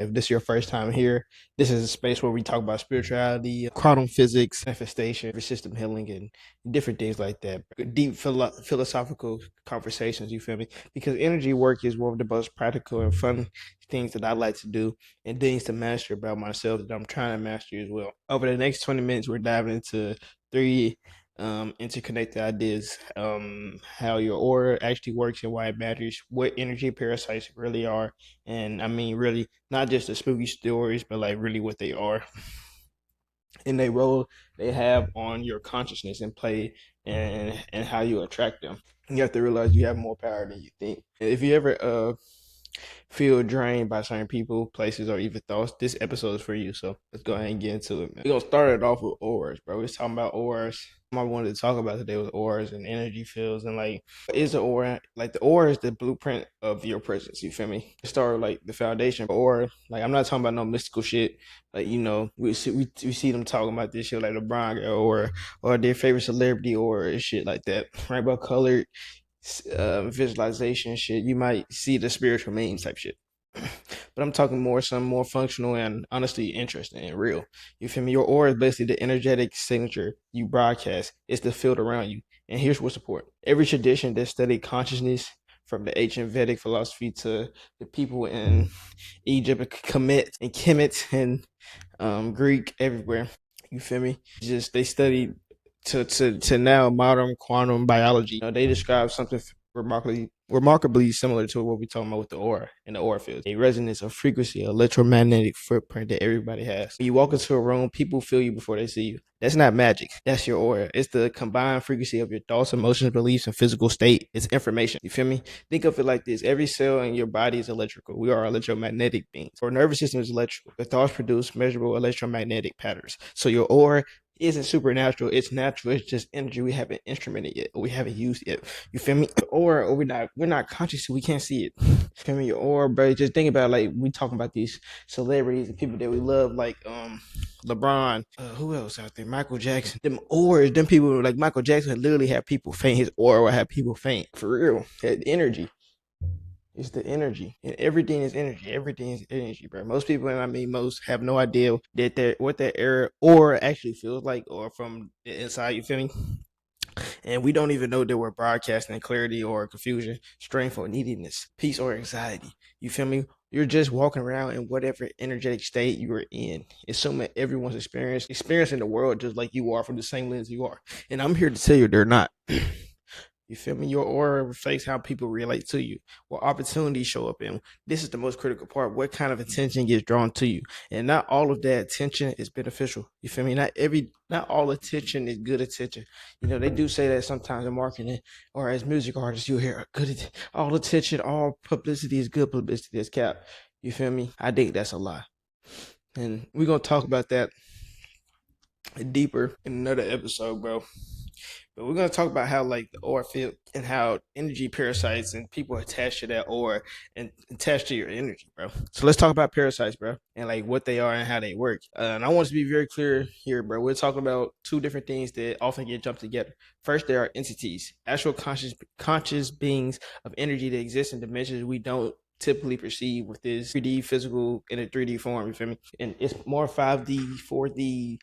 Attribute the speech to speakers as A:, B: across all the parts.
A: If this is your first time here, this is a space where we talk about spirituality, quantum physics, manifestation, system healing, and different things like that. Deep philosophical conversations, you feel me? Because energy work is one of the most practical and fun things that I like to do and things to master about myself that I'm trying to master as well. Over the next 20 minutes, we're diving into three interconnected ideas, how your aura actually works and why it matters, what energy parasites really are, and I mean, really, not just the spooky stories, but like really what they are and they role they have on your consciousness and play and how you attract them. You have to realize you have more power than you think. If you ever feel drained by certain people, places, or even thoughts, this episode is for you. So let's go ahead and get into it, man. We're gonna start it off with auras, bro. We're talking about auras. I wanted to talk about today was auras and energy fields and like what is the aura? Like the aura is the blueprint of your presence. You feel me? Start like the foundation. Or like I'm not talking about no mystical shit. Like we see them talking about this shit like LeBron or their favorite celebrity or shit like that. Rainbow colored visualization shit. You might see the spiritual meanings type shit. But I'm talking more some more functional and honestly interesting and real. You feel me? Your aura is basically the energetic signature you broadcast. It's the field around you. And here's what support. Every tradition that studied consciousness, from the ancient Vedic philosophy to the people in Egypt and Kemet and Greek everywhere. You feel me? Just they studied to now modern quantum biology. You know, they describe something remarkably similar to what we're talking about with the aura and the aura field. A resonance, a frequency, electromagnetic footprint that everybody has. When you walk into a room, people feel you before they see you. That's not magic. That's your aura. It's the combined frequency of your thoughts, emotions, beliefs, and physical state. It's information. You feel me? Think of it like this. Every cell in your body is electrical. We are electromagnetic beings. Our nervous system is electrical. The thoughts produce measurable electromagnetic patterns. So your aura isn't supernatural. It's natural. It's just energy we haven't instrumented yet. Or we haven't used yet. You feel me? Or we're not conscious, so we can't see it. You feel me? Or bro, just think about like we talking about these celebrities and people that we love, like LeBron. Who else out there? Michael Jackson. Them auras, them people like Michael Jackson literally have people faint. His aura will have people faint for real. That energy. It's the energy, and everything is energy. Everything is energy, bro. Most people, and I mean most, have no idea that what that air or actually feels like, or from the inside. You feel me? And we don't even know that we're broadcasting clarity or confusion, strength or neediness, peace or anxiety. You feel me? You're just walking around in whatever energetic state you are in. Assuming everyone's experiencing the world just like you are from the same lens you are. And I'm here to tell you they're not. You feel me? Your aura reflects how people relate to you, what opportunities show up in. This is the most critical part. What kind of attention gets drawn to you? And not all of that attention is beneficial. You feel me? Not all attention is good attention. You know, they do say that sometimes in marketing or as music artists, you hear all attention, all publicity is good publicity is cap. You feel me? I think that's a lie. And we're gonna talk about that deeper in another episode, bro. But we're gonna talk about how like the aura field and how energy parasites and people attach to that aura and attach to your energy, bro. So let's talk about parasites, bro, and like what they are and how they work. And I want to be very clear here, bro. We're talking about two different things that often get jumped together. First, there are entities, actual conscious beings of energy that exist in dimensions we don't typically perceive with this 3D physical in a 3D form. You feel me? And it's more 5D, 4D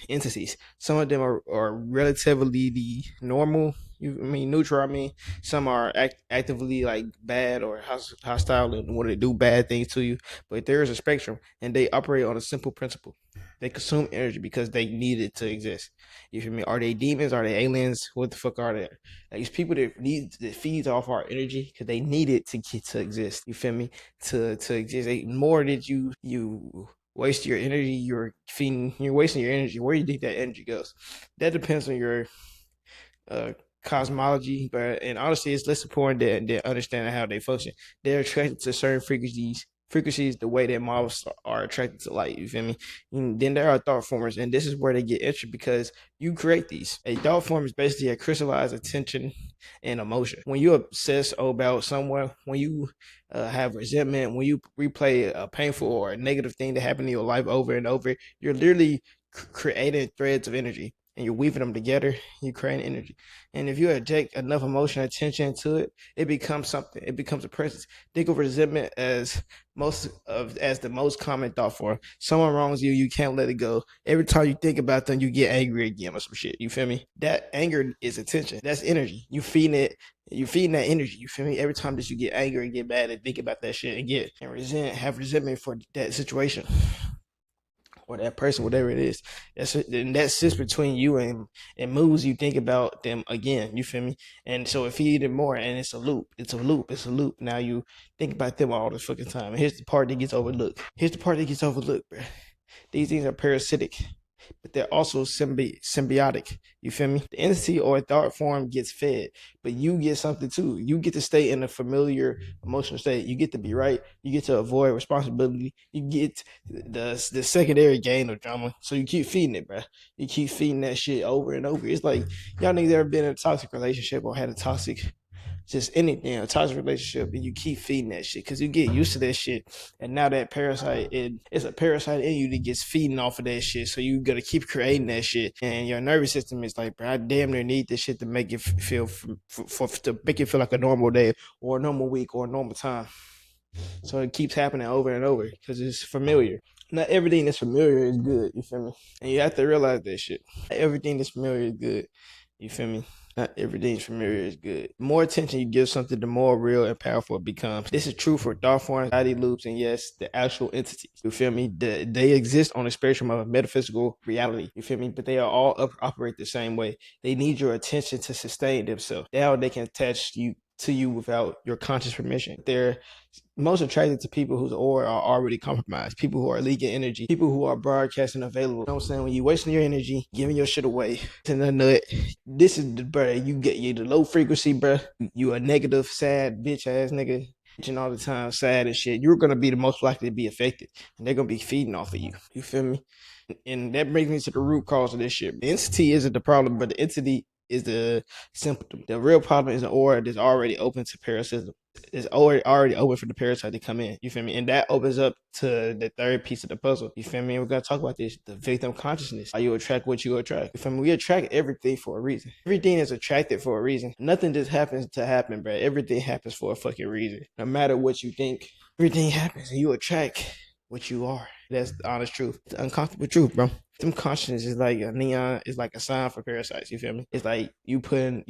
A: entities. Some of them are relatively the normal. I mean neutral. I mean some are actively like bad or hostile and want to do bad things to you. But there is a spectrum, and they operate on a simple principle. They consume energy because they need it to exist. You feel me? Are they demons? Are they aliens? What the fuck are they? Like it's people that feeds off our energy because they need it to get to exist. You feel me? To exist. More that you waste your energy, you're wasting your energy. Where do you think that energy goes? That depends on your uh cosmology, but and honestly it's less important than understanding how they function. They're attracted to certain frequencies the way that models are attracted to light. You feel me? And then there are thought formers, and this is where they get interesting because you create these. A thought form is basically a crystallized attention and emotion. When you obsess about someone, when you have resentment, when you replay a painful or a negative thing that happened in your life over and over, you're literally creating threads of energy. and you're weaving them together, you create energy. And if you inject enough emotional attention to it, it becomes something. It becomes a presence. Think of resentment as the most common thought form. Someone wrongs you, you can't let it go. Every time you think about them, you get angry again or some shit. You feel me? That anger is attention. That's energy. You feeding it. You feeding that energy. You feel me? Every time that you get angry and get mad and think about that shit and have resentment for that situation or that person, whatever it is. And that sits between you and moves you think about them again. You feel me? And so it feeds it more, and it's a loop. It's a loop. It's a loop. Now you think about them all the fucking time. And here's the part that gets overlooked. Bro. These things are parasitic, but they're also symbiotic. You feel me? The entity or thought form gets fed, but you get something too. You get to stay in a familiar emotional state. You get to be right. You get to avoid responsibility. You get the secondary gain of drama. So you keep feeding it, bro. You keep feeding that shit over and over. It's like y'all niggas ever been in a toxic relationship or had a toxic just anything, a toxic relationship, and you keep feeding that shit because you get used to that shit. And now that parasite, it's a parasite in you that gets feeding off of that shit. So you gotta keep creating that shit, and your nervous system is like, bro, I damn near need this shit to make it feel to make it feel like a normal day or a normal week or a normal time. So it keeps happening over and over because it's familiar. Not everything that's familiar is good. You feel me? And you have to realize that shit. Not everything that's familiar is good. You feel me? Not everything familiar is good. The more attention you give something, the more real and powerful it becomes. This is true for thought forms, body loops, and yes, the actual entities. You feel me? They exist on the spectrum of a metaphysical reality. You feel me? But they are all operate the same way. They need your attention to sustain themselves. Now they can attach to you without your conscious permission. They're most attracted to people whose aura are already compromised, people who are leaking energy, people who are broadcasting available. You know what I'm saying? When you wasting your energy, giving your shit away to the nut, this is the brother. You get you the low frequency, bro. You a negative, sad, bitch ass nigga. Bitching all the time, sad and shit. You're gonna be the most likely to be affected, and they're gonna be feeding off of you. You feel me? And that brings me to the root cause of this shit. The entity isn't the problem, but the entity is the symptom. The real problem is an aura that's already open to parasitism. It's already open for the parasite to come in. You feel me? And that opens up to the third piece of the puzzle. You feel me? And we're gonna talk about this: the victim consciousness. How you attract what you attract. You feel me? We attract everything for a reason. Everything is attracted for a reason. Nothing just happens to happen, bro. Everything happens for a fucking reason. No matter what you think, everything happens, and you attract what you are. That's the honest truth. It's the uncomfortable truth, bro. Them consciousness is like a neon, is like a sign for parasites. You feel me? It's like you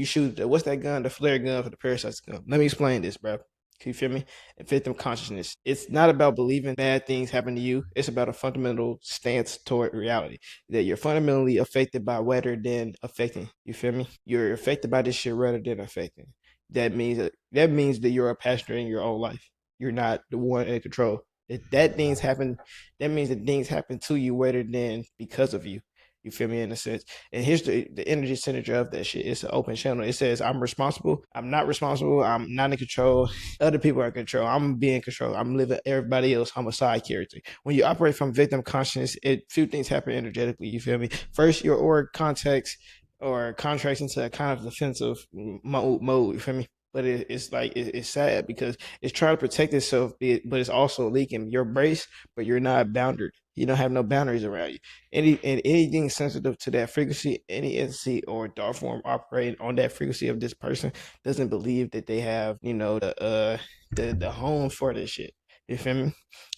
A: shoot what's that gun? The flare gun for the parasites gun. Let me explain this, bro. Can you feel me? And victim consciousness. It's not about believing bad things happen to you. It's about a fundamental stance toward reality. That you're fundamentally affected by rather than affecting. You feel me? You're affected by this shit rather than affecting. That means that you're a passenger in your own life. You're not the one in control. If that things happen, that means that things happen to you rather than because of you. You feel me in a sense? And here's the energy signature of that shit. It's an open channel. It says, I'm responsible. I'm not responsible. I'm not in control. Other people are in control. I'm being control. I'm living everybody else. I'm a side character. When you operate from victim consciousness, few things happen energetically. You feel me? First, your aura context or contracts into a kind of defensive mode. You feel me? But it's sad because it's trying to protect itself, but it's also leaking. You're braced, but you're not bounded. You don't have no boundaries around you. Anything sensitive to that frequency, any entity or thought form operating on that frequency of this person doesn't believe that they have, the home for this shit. You feel me?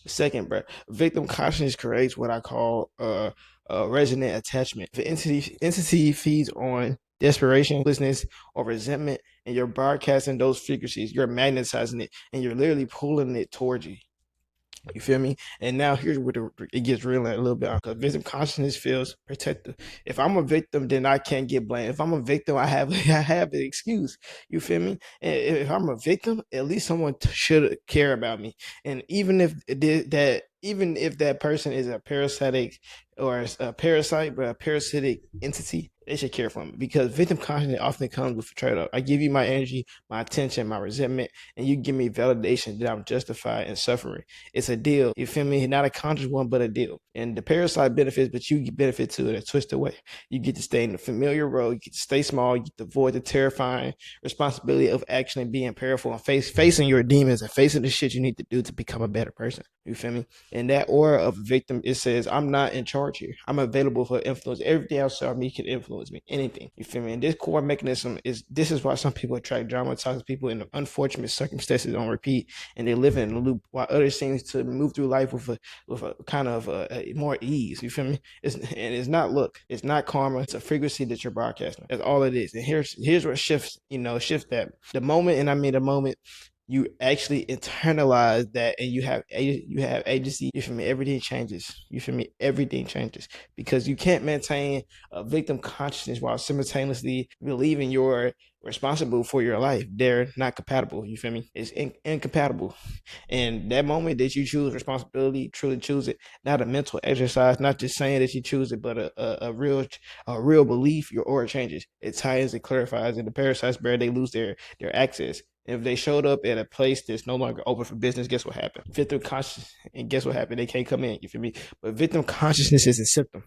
A: Second, bro, victim consciousness creates what I call resonant attachment. If the entity feeds on desperation, hopelessness, or resentment, and you're broadcasting those frequencies, you're magnetizing it, and you're literally pulling it towards you. You feel me? And now here's where it gets real a little bit, because victim consciousness feels protective. If I'm a victim, then I can't get blamed. If I'm a victim, I have an excuse. You feel me? And if I'm a victim, at least someone should care about me. And even if that person is a parasitic or a parasite, but a parasitic entity, they should care for me, because victim consciousness often comes with a trade-off. I give you my energy, my attention, my resentment, and you give me validation that I'm justified in suffering. It's a deal. You feel me? Not a conscious one, but a deal. And the parasite benefits, but you benefit too in a twisted way. You get to stay in the familiar role. You get to stay small. You get to avoid the terrifying responsibility of actually being powerful and facing your demons and facing the shit you need to do to become a better person. You feel me? And that aura of a victim, it says, I'm not in charge here. I'm available for influence. Everything outside me can influence. influence me. Anything. You feel me? And this core mechanism is why some people attract drama, toxic people in unfortunate circumstances on repeat, and they live in a loop, while others seem to move through life with a kind of more ease. You feel me? It's not luck. It's not karma. It's a frequency that you're broadcasting. That's all it is. And here's where it shifts. Shifts that the moment, and I mean the moment you actually internalize that, and you have agency. You feel me? Everything changes. You feel me? Everything changes, because you can't maintain a victim consciousness while simultaneously believing you're responsible for your life. They're not compatible. You feel me? It's incompatible. And that moment that you choose responsibility, truly choose it, not a mental exercise, not just saying that you choose it, but a real belief, your aura changes. It ties, it clarifies, and the parasites bear, they lose their access. If they showed up at a place that's no longer open for business, guess what happened? Victim conscious, and guess what happened? They can't come in. You feel me? But victim consciousness is a symptom,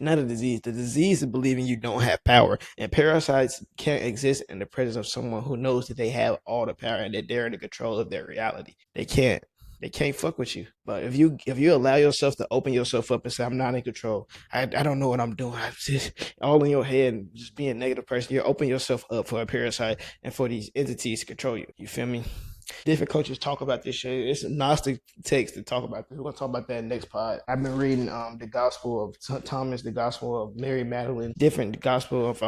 A: not a disease. The disease is believing you don't have power. And parasites can't exist in the presence of someone who knows that they have all the power and that they're in the control of their reality. They can't. They can't fuck with you. But if you allow yourself to open yourself up and say, I'm not in control. I don't know what I'm doing. I'm just all in your head and just being a negative person. You're opening yourself up for a parasite and for these entities to control you. You feel me? Different coaches talk about this shit. It's a Gnostic text to talk about this. We're gonna talk about that next pod. I've been reading the Gospel of Thomas, the Gospel of Mary Magdalene, different Gospel of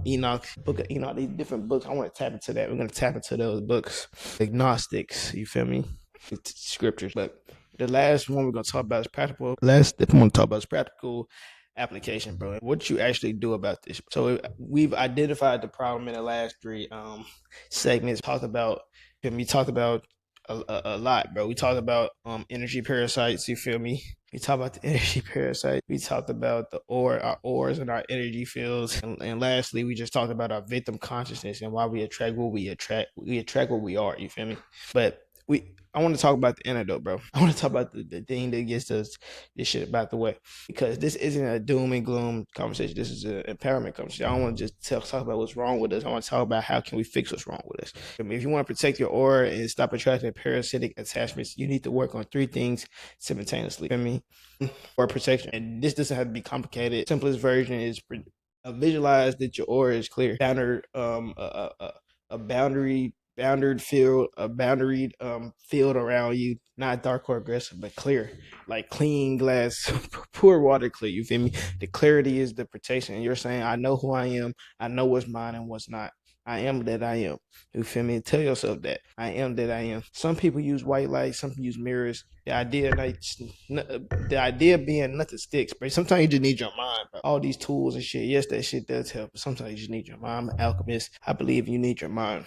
A: Enoch, Book of Enoch. These different books. I want to tap into that. We're gonna tap into those books. Agnostics. You feel me? It's scriptures, but the last one we're gonna talk about is practical. Last step I'm gonna talk about is practical application, bro. What you actually do about this. So we've identified the problem in the last three segments. We talked about a lot, bro. We talked about energy parasites. You feel me? We talked about the energy parasite. We talked about our ores and our energy fields, and lastly, we just talked about our victim consciousness and why we attract what we attract. We attract what we are. You feel me? But I want to talk about the antidote, bro. I want to talk about the thing that gets us this shit about the way, because this isn't a doom and gloom conversation. This is an empowerment conversation. I don't want to just talk about what's wrong with us. I want to talk about how can we fix what's wrong with us. I mean, if you want to protect your aura and stop attracting parasitic attachments, you need to work on three things simultaneously. I mean, or protection. And this doesn't have to be complicated. Simplest version is visualize that your aura is clear. A boundaried field around you, not dark or aggressive, but clear, like clean glass, poor water clear. You feel me? The clarity is the protection. And you're saying, I know who I am. I know what's mine and what's not. I am that I am. You feel me? Tell yourself that. I am that I am. Some people use white light. Some people use mirrors. The idea being nothing sticks, but sometimes you just need your mind, bro. All these tools and shit, yes, that shit does help, but sometimes you just need your mind. I'm an alchemist. I believe you need your mind.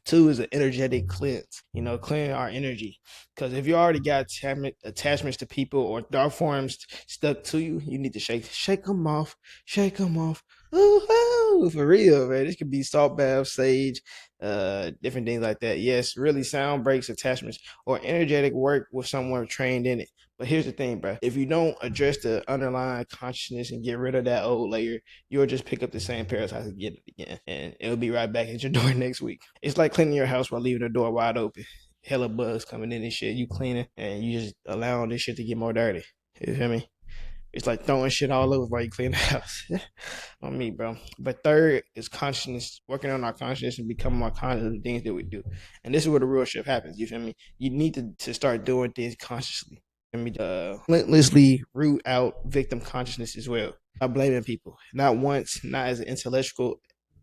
A: Two is an energetic cleanse, clearing our energy. Because if you already got attachments to people or dark forms stuck to you, you need to shake them off, shake them off. Ooh, for real, man. This could be salt bath, sage, different things like that. Yes, really sound breaks, attachments, or energetic work with someone trained in it. But here's the thing, bro. If you don't address the underlying consciousness and get rid of that old layer, you'll just pick up the same parasites and get it again. And it'll be right back at your door next week. It's like cleaning your house while leaving the door wide open. Hella bugs coming in and shit. You cleaning and you just allowing this shit to get more dirty. You feel me? It's like throwing shit all over while you clean the house. On me, bro. But third is consciousness, working on our consciousness and becoming more conscious of the things that we do. And this is where the real shift happens. You feel me? You need to start doing things consciously. Let me relentlessly root out victim consciousness as well. Not blaming people. Not once, not as an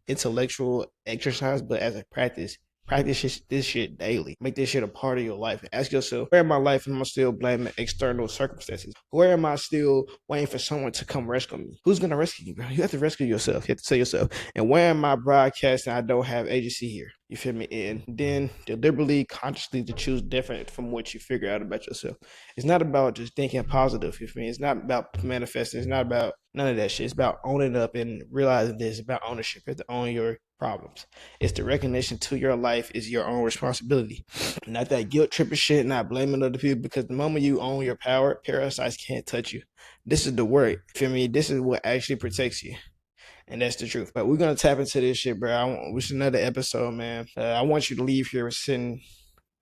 A: intellectual exercise, but as a practice. Practice this shit daily. Make this shit a part of your life. Ask yourself, where in my life am I still blaming external circumstances? Where am I still waiting for someone to come rescue me? Who's going to rescue you, bro? You have to rescue yourself. You have to say yourself. And where am I broadcasting I don't have agency here? You feel me? And then deliberately, consciously to choose different from what you figure out about yourself. It's not about just thinking positive. You feel me? It's not about manifesting. It's not about none of that shit. It's about owning up and realizing this. It's about ownership. You have to own your problems. It's the recognition to your life is your own responsibility. Not that guilt tripping shit, not blaming other people, because the moment you own your power, parasites can't touch you. This is the word. Feel me? This is what actually protects you. And that's the truth. But we're going to tap into this shit, bro. It's another episode, man. I want you to leave here sitting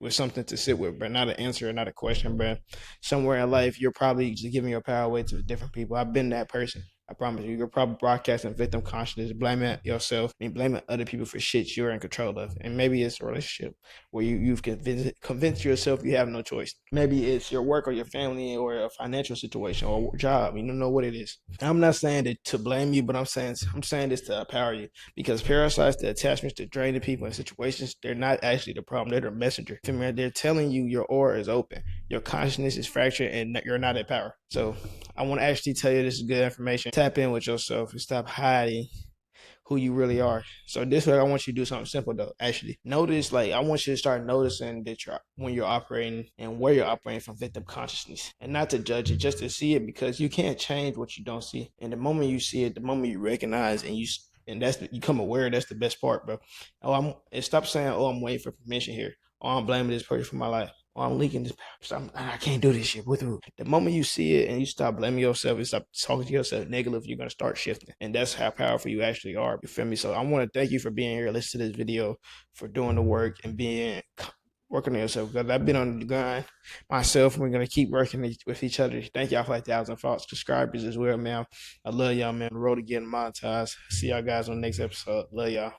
A: with something to sit with, bro. Not an answer, not a question, bro. Somewhere in life, you're probably just giving your power away to different people. I've been that person. I promise you, you're probably broadcasting victim consciousness, blaming yourself, I mean, blaming other people for shit you're in control of. And maybe it's a relationship where you've convinced yourself you have no choice. Maybe it's your work or your family or a financial situation or job. You don't know what it is. I'm not saying that to blame you, but I'm saying this to empower you, because parasites, the attachments to draining people in situations, they're not actually the problem. They're the messenger. They're telling you your aura is open, your consciousness is fractured, and you're not at power. So I want to actually tell you this is good information. Tap in with yourself and stop hiding who you really are. So this way, I want you to do something simple though. Actually, notice, like, I want you to start noticing that you're when you're operating and where you're operating from victim consciousness, and not to judge it, just to see it, because you can't change what you don't see. And the moment you see it, the moment you recognize and that's you become aware. That's the best part, bro. And stop saying, "Oh, I'm waiting for permission here." "Oh, I'm blaming this person for my life." "Oh, I'm leaking this power. So I can't do this shit with who?" The moment you see it and you stop blaming yourself and stop talking to yourself negative, you're gonna start shifting, and that's how powerful you actually are. You feel me? So I want to thank you for being here, listen to this video, for doing the work and being working on yourself. Because I've been on the grind myself, and we're gonna keep working with each other. Thank y'all for 1,000 subscribers as well, man. I love y'all, man. The road to getting monetized. See y'all guys on the next episode. Love y'all.